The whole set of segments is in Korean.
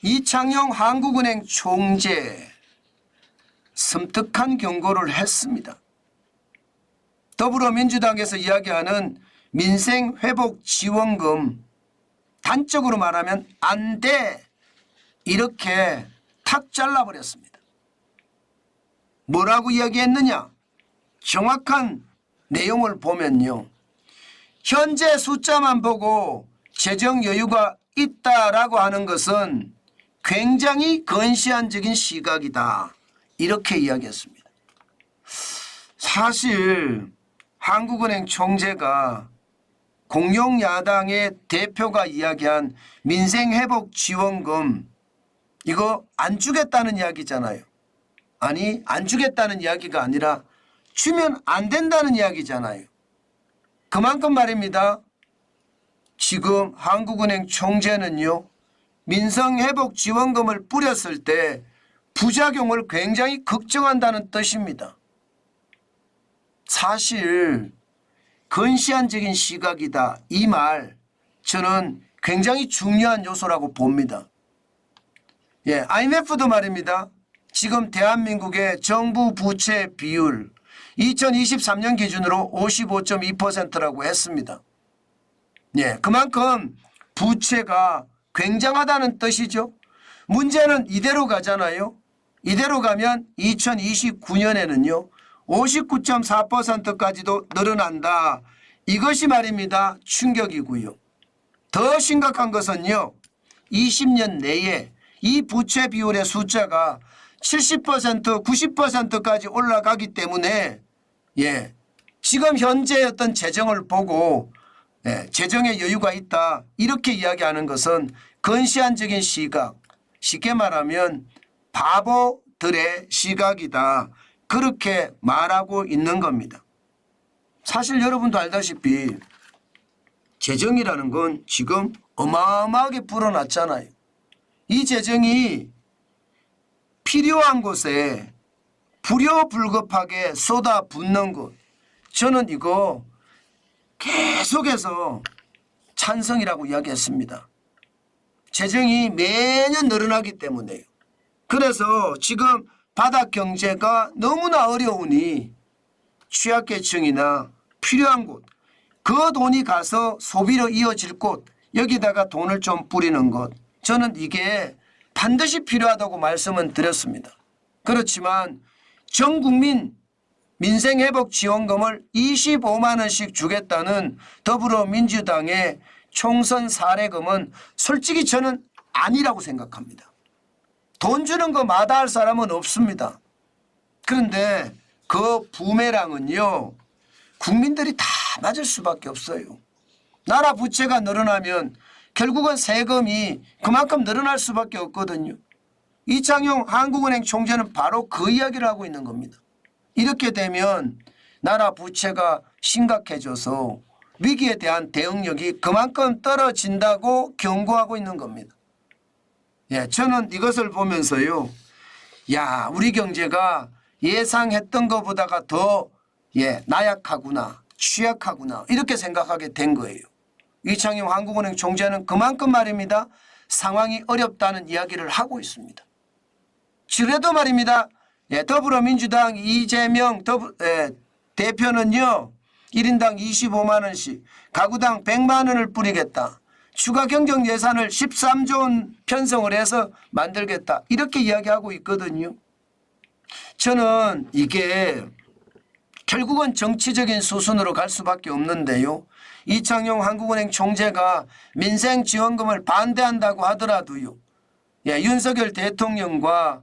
이창용 한국은행 총재 섬뜩한 경고를 했습니다. 더불어민주당에서 이야기하는 민생회복지원금 단적으로 말하면 안 돼, 이렇게 탁 잘라버렸습니다. 뭐라고 이야기했느냐? 정확한 내용을 보면요, 현재 숫자만 보고 재정 여유가 있다라고 하는 것은 굉장히 건시안적인 시각이다, 이렇게 이야기했습니다. 사실 한국은행 총재가 공룡야당의 대표가 이야기한 민생회복지원금 이거 안 주겠다는 이야기잖아요. 아니, 안 주겠다는 이야기가 아니라 주면 안 된다는 이야기잖아요. 그만큼 말입니다. 지금 한국은행 총재는요, 민생회복지원금을 뿌렸을 때 부작용을 굉장히 걱정한다는 뜻입니다. 사실 건시안적인 시각이다, 이 말 저는 굉장히 중요한 요소라고 봅니다. IMF도 말입니다. 지금 대한민국의 정부 부채 비율 2023년 기준으로 55.2%라고 했습니다. 그만큼 부채가 굉장하다는 뜻이죠. 문제는 이대로 가잖아요. 이대로 가면 2029년에는요 59.4%까지도 늘어난다. 이것이 말입니다, 충격이고요. 더 심각한 것은요, 20년 내에 이 부채 비율의 숫자가 70%, 90%까지 올라가기 때문에 지금 현재 어떤 재정을 보고 재정에 여유가 있다, 이렇게 이야기하는 것은 건시안적인 시각, 쉽게 말하면 바보들의 시각이다, 그렇게 말하고 있는 겁니다. 사실 여러분도 알다시피 재정이라는 건 지금 어마어마하게 불어났잖아요. 이 재정이 필요한 곳에 불효불급하게 쏟아붓는 것, 저는 이거 계속해서 찬성이라고 이야기했습니다. 재정이 매년 늘어나기 때문에요. 그래서 지금 바닥 경제가 너무나 어려우니 취약계층이나 필요한 곳, 그 돈이 가서 소비로 이어질 곳, 여기다가 돈을 좀 뿌리는 것, 저는 이게 반드시 필요하다고 말씀은 드렸습니다. 그렇지만 전 국민 민생회복지원금을 25만 원씩 주겠다는 더불어민주당의 총선 사례금은 솔직히 저는 아니라고 생각합니다. 돈 주는 거 마다할 사람은 없습니다. 그런데 그 부메랑은요, 국민들이 다 맞을 수밖에 없어요. 나라 부채가 늘어나면 결국은 세금이 그만큼 늘어날 수밖에 없거든요. 이창용 한국은행 총재는 바로 그 이야기를 하고 있는 겁니다. 이렇게 되면 나라 부채가 심각해져서 위기에 대한 대응력이 그만큼 떨어진다고 경고하고 있는 겁니다. 저는 이것을 보면서요, 우리 경제가 예상했던 것보다가 더 나약하구나, 취약하구나, 이렇게 생각하게 된 거예요. 이창용 한국은행 총재는 그만큼 말입니다, 상황이 어렵다는 이야기를 하고 있습니다. 그래도 말입니다, 더불어민주당 이재명 대표는요 1인당 25만 원씩 가구당 100만 원을 뿌리겠다, 추가 경정 예산을 13조 원 편성을 해서 만들겠다, 이렇게 이야기하고 있거든요. 저는 이게 결국은 정치적인 수순으로 갈 수밖에 없는데요, 이창용 한국은행 총재가 민생지원금을 반대한다고 하더라도요, 윤석열 대통령과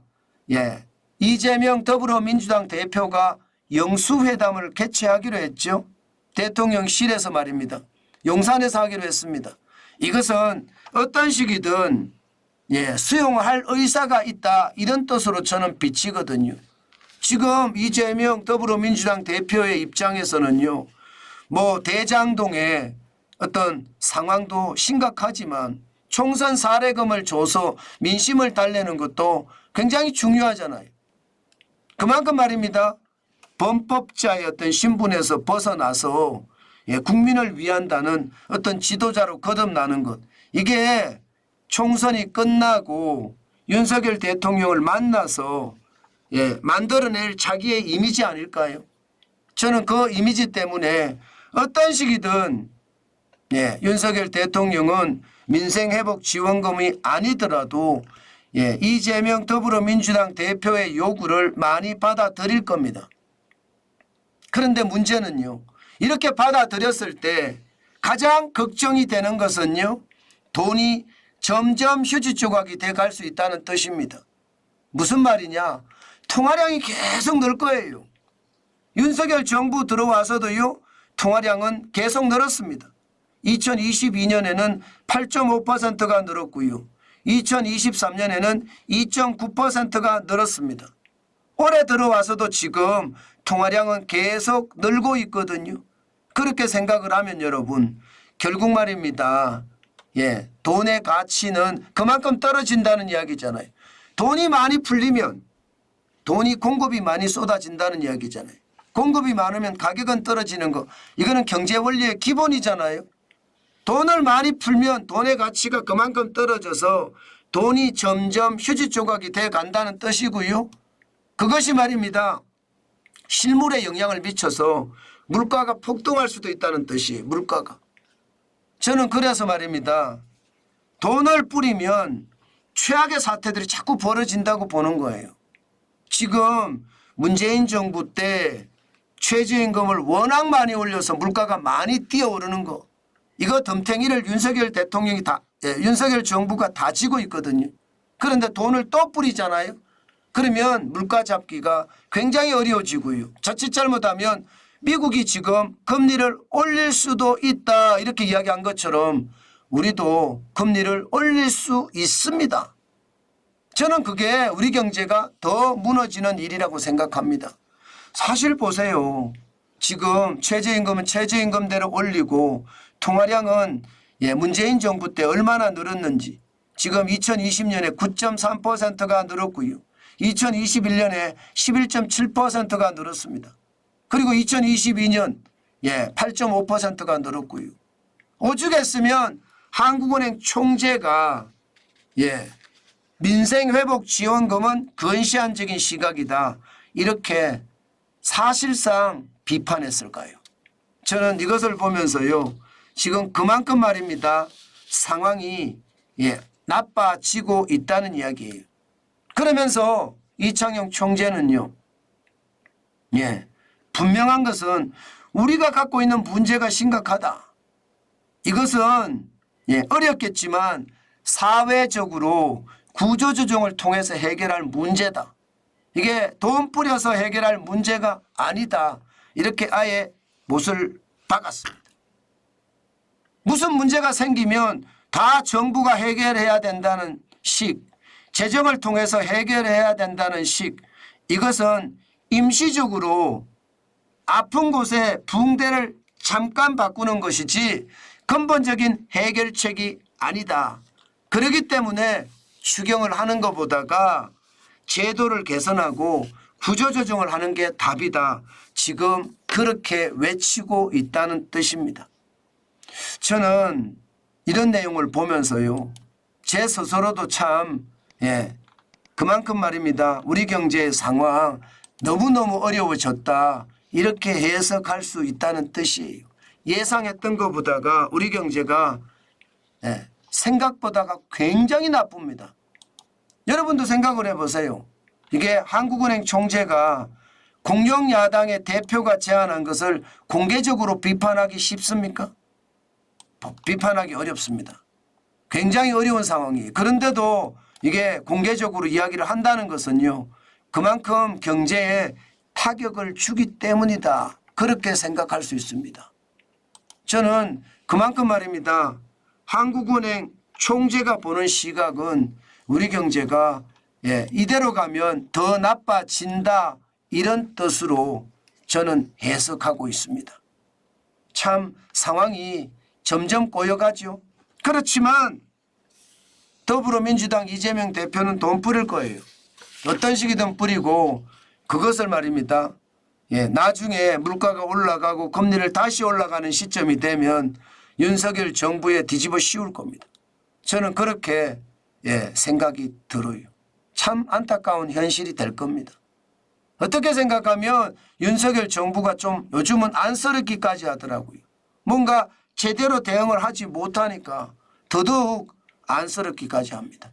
이재명 더불어민주당 대표가 영수회담을 개최하기로 했죠. 대통령실에서 말입니다. 용산에서 하기로 했습니다. 이것은 어떤 식이든 수용할 의사가 있다, 이런 뜻으로 저는 비치거든요. 지금 이재명 더불어민주당 대표의 입장에서는요, 대장동의 어떤 상황도 심각하지만 총선 사례금을 줘서 민심을 달래는 것도 굉장히 중요하잖아요. 그만큼 말입니다, 범법자의 어떤 신분에서 벗어나서 국민을 위한다는 어떤 지도자로 거듭나는 것, 이게 총선이 끝나고 윤석열 대통령을 만나서 만들어낼 자기의 이미지 아닐까요? 저는 그 이미지 때문에 어떤 식이든 윤석열 대통령은 민생회복 지원금이 아니더라도 이재명 더불어민주당 대표의 요구를 많이 받아들일 겁니다. 그런데 문제는요. 이렇게 받아들였을 때 가장 걱정이 되는 것은요. 돈이 점점 휴지 조각이 돼갈 수 있다는 뜻입니다. 무슨 말이냐. 통화량이 계속 늘 거예요. 윤석열 정부 들어와서도요. 통화량은 계속 늘었습니다. 2022년에는 8.5%가 늘었고요. 2023년에는 2.9%가 늘었습니다. 올해 들어와서도 지금 통화량은 계속 늘고 있거든요. 그렇게 생각을 하면 여러분 결국 말입니다. 돈의 가치는 그만큼 떨어진다는 이야기잖아요. 돈이 많이 풀리면 돈이 공급이 많이 쏟아진다는 이야기잖아요. 공급이 많으면 가격은 떨어지는 거. 이거는 경제 원리의 기본이잖아요. 돈을 많이 풀면 돈의 가치가 그만큼 떨어져서 돈이 점점 휴지 조각이 돼 간다는 뜻이고요. 그것이 말입니다. 실물에 영향을 미쳐서 물가가 폭등할 수도 있다는 뜻이에요. 물가가. 저는 그래서 말입니다. 돈을 뿌리면 최악의 사태들이 자꾸 벌어진다고 보는 거예요. 지금 문재인 정부 때 최저임금을 워낙 많이 올려서 물가가 많이 뛰어오르는 거. 이거 덤탱이를 윤석열 정부가 다 지고 있거든요. 그런데 돈을 또 뿌리잖아요. 그러면 물가 잡기가 굉장히 어려워지고요. 자칫 잘못하면 미국이 지금 금리를 올릴 수도 있다 이렇게 이야기한 것처럼 우리도 금리를 올릴 수 있습니다. 저는 그게 우리 경제가 더 무너지는 일이라고 생각합니다. 사실 보세요. 지금 최저임금은 최저임금대로 올리고 통화량은 문재인 정부 때 얼마나 늘었는지 지금 2020년에 9.3%가 늘었고요. 2021년에 11.7%가 늘었습니다. 그리고 2022년 8.5%가 늘었고요. 오죽했으면 한국은행 총재가 민생회복지원금은 근시안적인 시각이다. 이렇게 사실상 비판했을까요? 저는 이것을 보면서요. 지금 그만큼 말입니다. 상황이 나빠지고 있다는 이야기예요. 그러면서 이창용 총재는요. 분명한 것은 우리가 갖고 있는 문제가 심각하다. 이것은 어렵겠지만 사회적으로 구조조정을 통해서 해결할 문제다. 이게 돈 뿌려서 해결할 문제가 아니다. 이렇게 아예 못을 박았습니다. 무슨 문제가 생기면 다 정부가 해결해야 된다는 식, 재정을 통해서 해결해야 된다는 식, 이것은 임시적으로 아픈 곳에 붕대를 잠깐 바꾸는 것이지 근본적인 해결책이 아니다. 그렇기 때문에 추경을 하는 것보다가 제도를 개선하고 구조조정을 하는 게 답이다. 지금 그렇게 외치고 있다는 뜻입니다. 저는 이런 내용을 보면서요. 제 스스로도 참 그만큼 말입니다. 우리 경제의 상황 너무너무 어려워졌다. 이렇게 해석할 수 있다는 뜻이에요. 예상했던 것보다가 우리 경제가 생각보다가 굉장히 나쁩니다. 여러분도 생각을 해보세요. 이게 한국은행 총재가 공영야당의 대표가 제안한 것을 공개적으로 비판하기 쉽습니까? 비판하기 어렵습니다. 굉장히 어려운 상황이에요. 그런데도 이게 공개적으로 이야기를 한다는 것은요. 그만큼 경제에 타격을 주기 때문이다. 그렇게 생각할 수 있습니다. 저는 그만큼 말입니다. 한국은행 총재가 보는 시각은 우리 경제가 이대로 가면 더 나빠진다 이런 뜻으로 저는 해석하고 있습니다. 참 상황이 점점 꼬여가죠. 그렇지만 더불어민주당 이재명 대표는 돈 뿌릴 거예요. 어떤 식이든 뿌리고 그것을 말입니다. 나중에 물가가 올라가고 금리를 다시 올라가는 시점이 되면 윤석열 정부에 뒤집어 씌울 겁니다. 저는 그렇게 생각이 들어요. 참 안타까운 현실이 될 겁니다. 어떻게 생각하면 윤석열 정부가 좀 요즘은 안쓰럽기까지 하더라고요. 뭔가 제대로 대응을 하지 못하니까 더더욱 안쓰럽기까지 합니다.